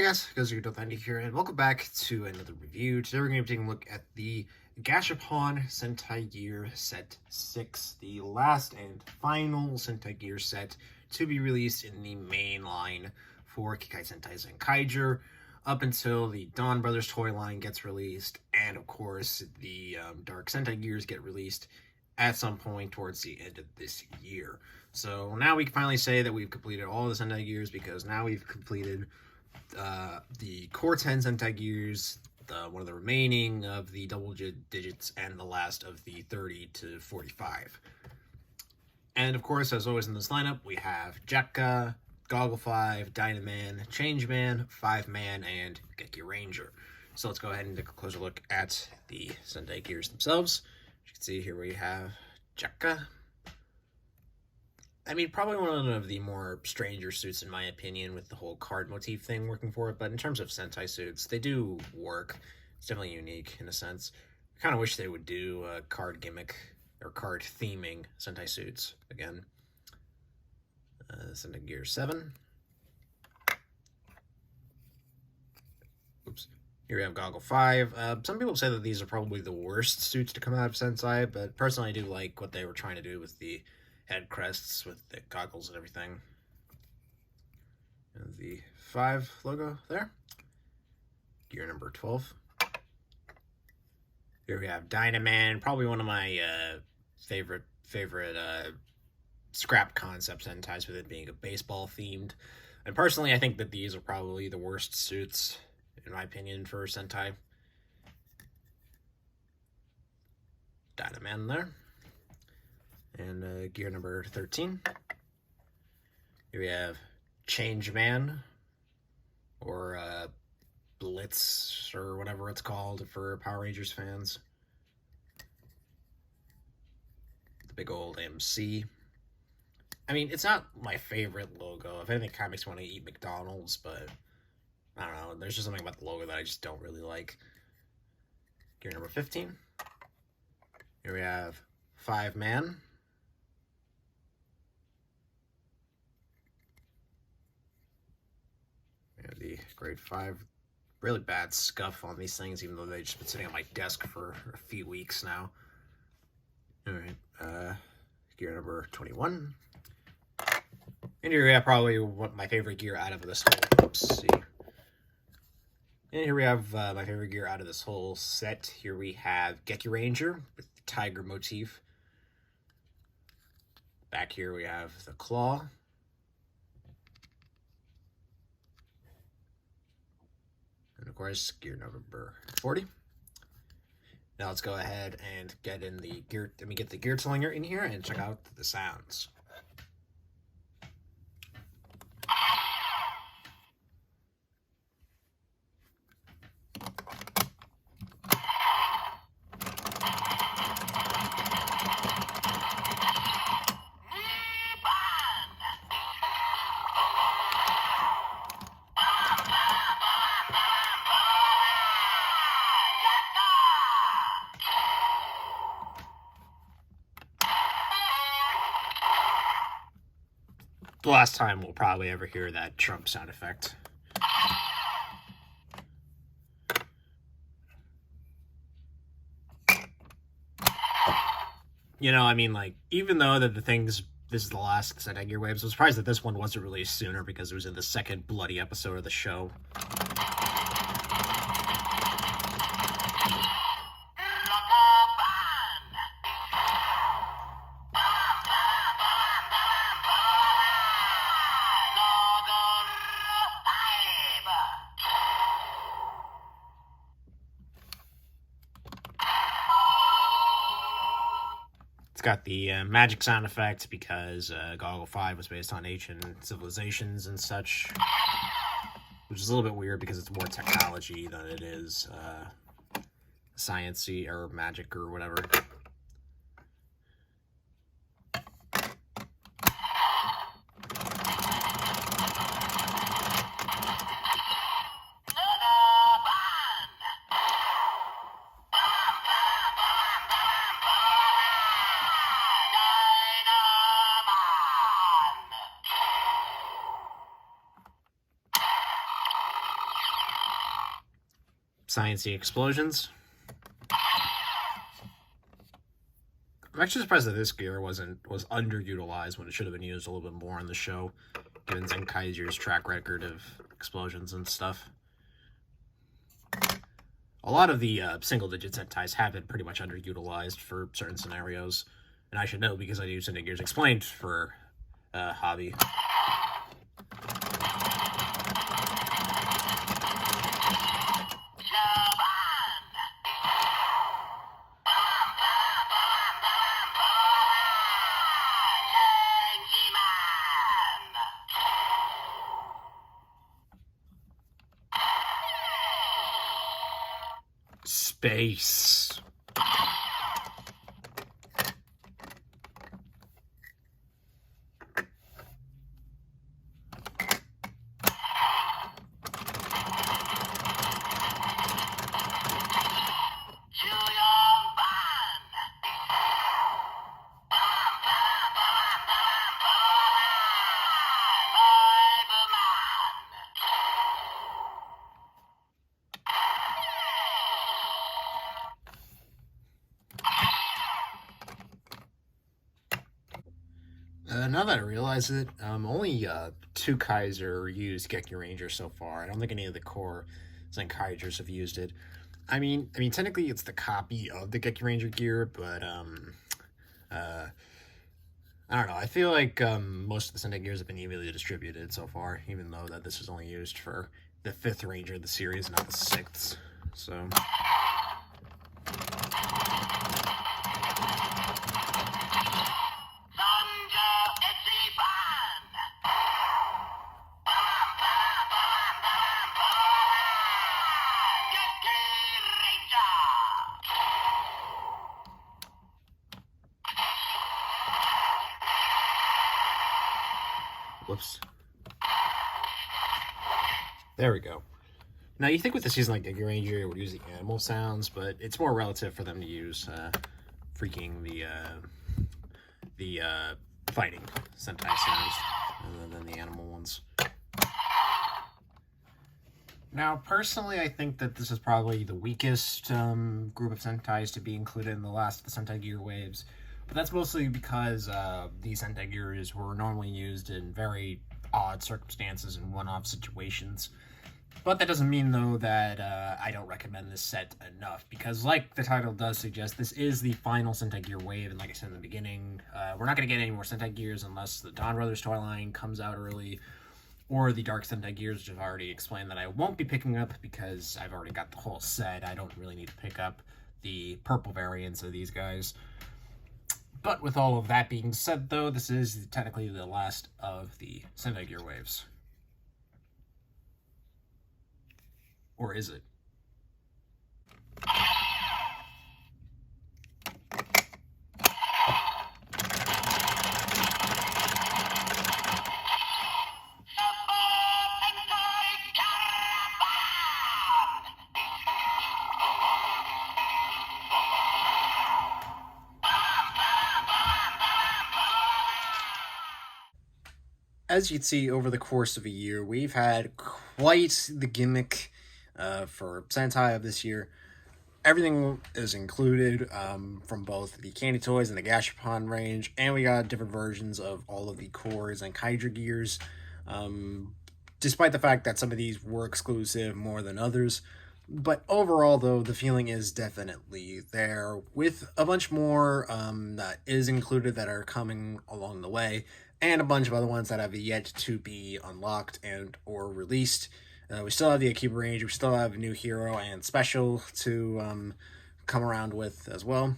Hey guys, you're Thandy here, and welcome back to another review. Today we're going to be taking a look at the Gashapon Sentai Set 6, the last and final Sentai set to be released in the main line for Kikai Sentai Zenkaiger, up until the Dawn Brothers toy line gets released, and of course the Dark Sentai Gears get released at some point towards the end of this year. So now we can finally say that we've completed all the Sentai Gears, because now we've completed the core 10 Sentai Gears, one of the remaining of the double digits, and the last of the 30 to 45. And of course, as always in this lineup, we have Jekka, Goggle 5, Dynaman, Changeman, 5-Man, and Geki Ranger. So let's go ahead and take a closer look at the Sentai Gears themselves. As you can see here, we have Jekka. I mean, probably one of the more stranger suits, in my opinion, with the whole card motif thing working for it. But in terms of Sentai suits, they do work. It's definitely unique in a sense. I kind of wish they would do a card gimmick or card theming Sentai suits again. Sentai Gear 7. Oops. Here we have Goggle 5. Some people say that these are probably the worst suits to come out of Sentai, but personally I do like what they were trying to do with the head crests with the goggles and everything. And the 5 logo there. Gear number 12. Here we have Dynaman, probably one of my favorite scrap concept Sentais, with it being a baseball themed. And personally, I think that these are probably the worst suits, in my opinion, for Sentai. Dynaman there. And gear number 13. Here we have Changeman, or Blitz, or whatever it's called for Power Rangers fans. The big old MC. I mean, it's not my favorite logo. If anything, it kind of makes me want to eat McDonald's, but I don't know. There's just something about the logo that I just don't really like. Gear number 15. Here we have 5-Man. The grade 5, really bad scuff on these things, even though they've just been sitting on my desk for a few weeks now. Alright, gear number 21. And here we have probably my favorite gear out of this whole, and here we have my favorite gear out of this whole set. Here we have Geki Ranger with the tiger motif. Back here we have the claw. And of course, gear number 40. Now let's go ahead and get in the gear. Let me get the gear slinger in here and check out the sounds. The last time we'll probably ever hear that Trump sound effect. You know, I mean, like, even though that this is the last Sentai Gear waves, I'm surprised that this one wasn't released sooner, because it was in the second bloody episode of the show. It's got the magic sound effect, because Goggle 5 was based on ancient civilizations and such, which is a little bit weird because it's more technology than it is science-y or magic or whatever. sciencey explosions. I'm actually surprised that this gear was underutilized when it should have been used a little bit more on the show, given Zenkaiger's track record of explosions and stuff. A lot of the single-digit Sentais have been pretty much underutilized for certain scenarios, and I should know because I do Sentai Gears Explained for hobby. Space. Now that I realize it, only 2 Kaiser used Geki Ranger so far. I don't think any of the core Zenkaigers have used it. I mean, technically it's the copy of the Geki Ranger gear, but I don't know. I feel like most of the Sentai gears have been evenly distributed so far, even though that this was only used for the 5th Ranger of the series, not the 6th. So. Whoops. There we go. Now, you think with a season like Geki Ranger, it would use the animal sounds, but it's more relative for them to use freaking the fighting Sentai sounds than the animal ones. Now, personally, I think that this is probably the weakest group of Sentais to be included in the last of the Sentai Gear waves. But that's mostly because these Sentai Gears were normally used in very odd circumstances and one-off situations. But that doesn't mean, though, that I don't recommend this set enough, because like the title does suggest, this is the final Sentai Gear wave, and like I said in the beginning, we're not going to get any more Sentai Gears unless the Dawn Brothers toy line comes out early, or the Dark Sentai Gears, which I've already explained that I won't be picking up because I've already got the whole set. I don't really need to pick up the purple variants of these guys. But with all of that being said, though, this is technically the last of the Sentai Gear waves. Or is it? As you can see, over the course of a year, we've had quite the gimmick for Sentai of this year. Everything is included from both the Candy Toys and the Gashapon range, and we got different versions of all of the core Zenkaiger gears. Despite the fact that some of these were exclusive more than others. But overall, though, the feeling is definitely there, with a bunch more that is included that are coming along the way, and a bunch of other ones that have yet to be unlocked and or released. We still have the Akiba range, we still have New Hero and Special to come around with as well.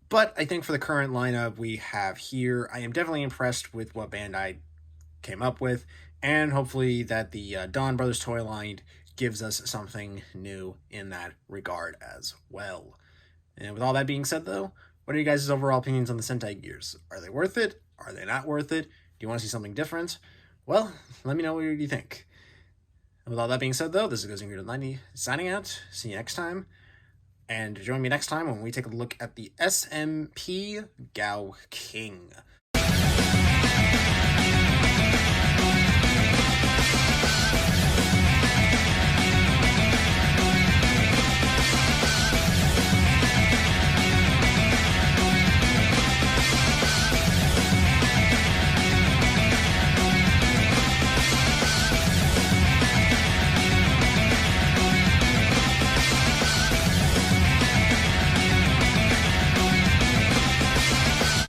But I think for the current lineup we have here, I am definitely impressed with what Bandai came up with, and hopefully that the Dawn Brothers toy line gives us something new in that regard as well. And with all that being said, though, what are you guys' overall opinions on the Sentai gears? Are they worth it? Are they not worth it? Do you want to see something different? Well, let me know what you think. And with all that being said, though, this is Zenkaiger signing out. See you next time. And join me next time when we take a look at the SMP Gao King.